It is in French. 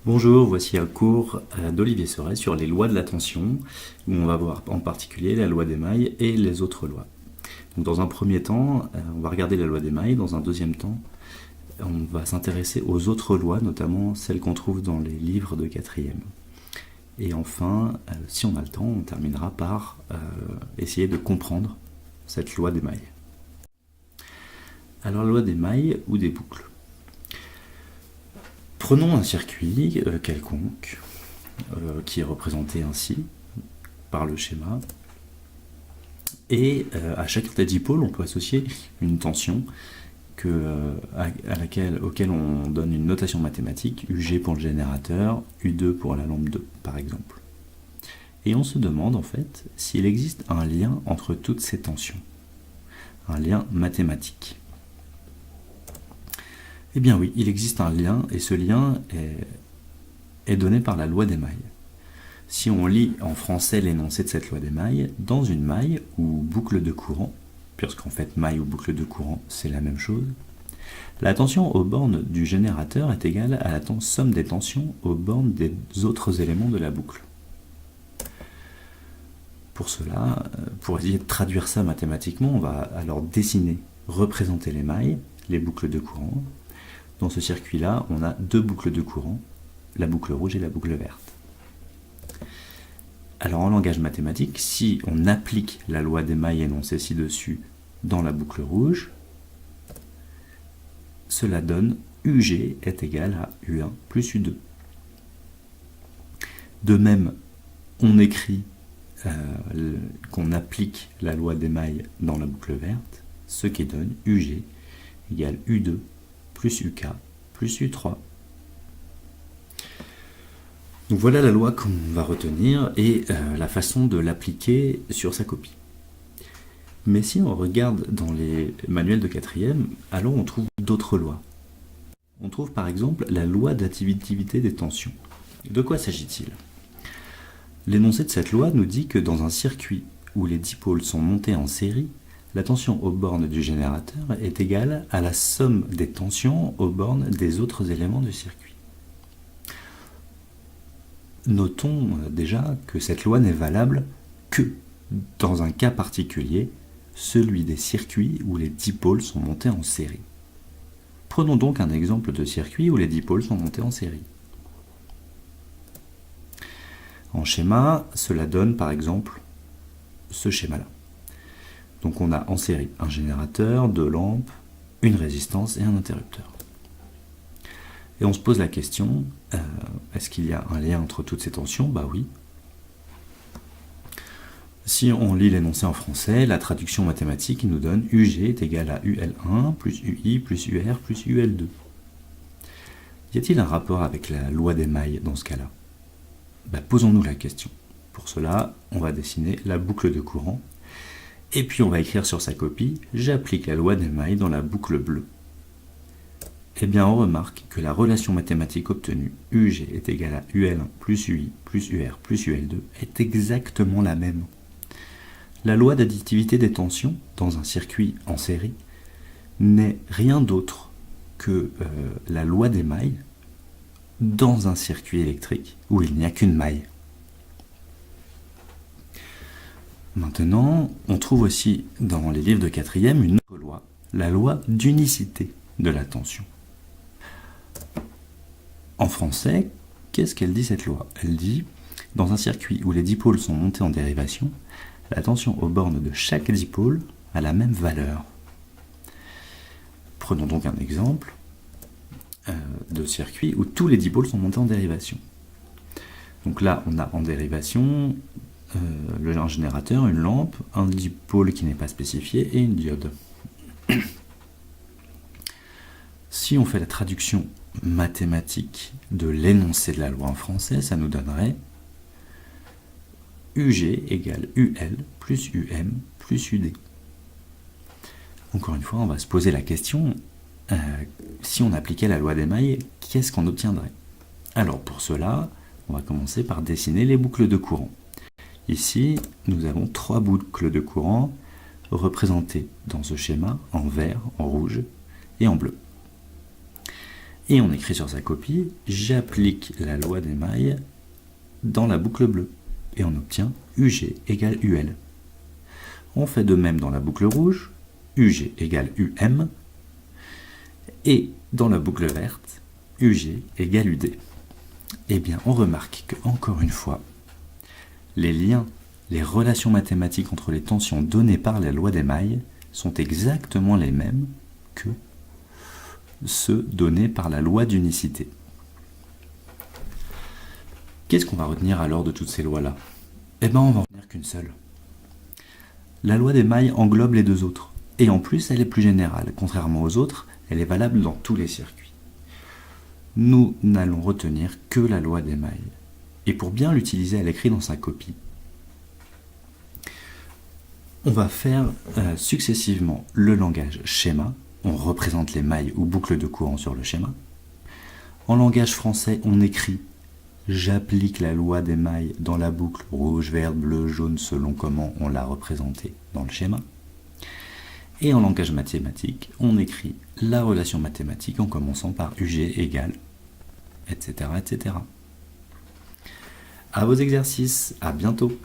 Bonjour, voici un cours d'Olivier Soret sur les lois de la tension, où on va voir en particulier la loi d'Émaille et les autres lois. Donc dans un premier temps, on va regarder la loi d'Émaille, dans un deuxième temps, on va s'intéresser aux autres lois, notamment celles qu'on trouve dans les livres de quatrième. Et enfin, si on a le temps, on terminera par essayer de comprendre cette loi d'Émaille. Alors la loi d'Émaille ou des boucles. Prenons un circuit quelconque, qui est représenté ainsi, par le schéma, et à chacun des dipôles, on peut associer une tension auquel on donne une notation mathématique, UG pour le générateur, U2 pour la lampe 2, par exemple. Et on se demande en fait s'il existe un lien entre toutes ces tensions, un lien mathématique. Eh bien oui, il existe un lien, et ce lien est donné par la loi d'Émaille. Si on lit en français l'énoncé de cette loi d'Émaille, dans une maille ou boucle de courant, puisqu'en fait maille ou boucle de courant c'est la même chose, la tension aux bornes du générateur est égale à la somme des tensions aux bornes des autres éléments de la boucle. Pour cela, pour essayer de traduire ça mathématiquement, on va alors dessiner, représenter les mailles, les boucles de courant. Dans ce circuit-là, on a deux boucles de courant, la boucle rouge et la boucle verte. Alors en langage mathématique, si on applique la loi d'Émaille énoncée ci-dessus dans la boucle rouge, cela donne UG est égal à U1 plus U2. De même, on écrit qu'on applique la loi d'Émaille dans la boucle verte, ce qui donne UG égale U2 plus UK plus U3. Donc voilà la loi qu'on va retenir et la façon de l'appliquer sur sa copie. Mais si on regarde dans les manuels de quatrième, alors on trouve d'autres lois. On trouve par exemple la loi d'additivité des tensions. De quoi s'agit-il? L'énoncé de cette loi nous dit que dans un circuit où les dipôles sont montés en série, la tension aux bornes du générateur est égale à la somme des tensions aux bornes des autres éléments du circuit. Notons déjà que cette loi n'est valable que dans un cas particulier, celui des circuits où les dipôles sont montés en série. Prenons donc un exemple de circuit où les dipôles sont montés en série. En schéma, cela donne par exemple ce schéma-là. Donc on a en série un générateur, deux lampes, une résistance et un interrupteur. Et on se pose la question, est-ce qu'il y a un lien entre toutes ces tensions? Bah oui. Si on lit l'énoncé en français, la traduction mathématique nous donne UG est égal à UL1 plus UI plus UR plus UL2. Y a-t-il un rapport avec la loi d'Émaille dans ce cas-là? Bah, posons-nous la question. Pour cela, on va dessiner la boucle de courant. Et puis on va écrire sur sa copie, j'applique la loi d'Émaille dans la boucle bleue. Eh bien on remarque que la relation mathématique obtenue, UG est égal à UL1 plus UI plus UR plus UL2, est exactement la même. La loi d'additivité des tensions, dans un circuit en série, n'est rien d'autre que la loi d'Émaille dans un circuit électrique où il n'y a qu'une maille. Maintenant, on trouve aussi dans les livres de quatrième une autre loi, la loi d'unicité de la tension. En français, qu'est-ce qu'elle dit cette loi? Elle dit, dans un circuit où les dipôles sont montés en dérivation, la tension aux bornes de chaque dipôle a la même valeur. Prenons donc un exemple de circuit où tous les dipôles sont montés en dérivation. Donc là, on a en dérivation un générateur, une lampe, un dipôle qui n'est pas spécifié et une diode. Si on fait la traduction mathématique de l'énoncé de la loi en français, ça nous donnerait UG égale UL plus UM plus UD. Encore une fois, on va se poser la question, si on appliquait la loi d'Émaille, qu'est-ce qu'on obtiendrait? Alors pour cela, on va commencer par dessiner les boucles de courant. Ici, nous avons trois boucles de courant représentées dans ce schéma en vert, en rouge et en bleu. Et on écrit sur sa copie, j'applique la loi d'émail dans la boucle bleue. Et on obtient UG égale UL. On fait de même dans la boucle rouge, UG égale UM. Et dans la boucle verte, UG égale UD. Eh bien, on remarque que, encore une fois, les liens, les relations mathématiques entre les tensions données par la loi d'émail sont exactement les mêmes que ceux donnés par la loi d'unicité. Qu'est-ce qu'on va retenir alors de toutes ces lois-là? Eh bien, on va en retenir qu'une seule. La loi d'émail englobe les deux autres. Et en plus, elle est plus générale. Contrairement aux autres, elle est valable dans tous les circuits. Nous n'allons retenir que la loi d'émail. Et pour bien l'utiliser à l'écrit dans sa copie, on va faire successivement le langage schéma. On représente les mailles ou boucles de courant sur le schéma. En langage français, on écrit « J'applique la loi d'émail dans la boucle rouge, vert, bleu, jaune selon comment on l'a représentée dans le schéma. » Et en langage mathématique, on écrit la relation mathématique en commençant par UG égale, etc., etc. À vos exercices, à bientôt.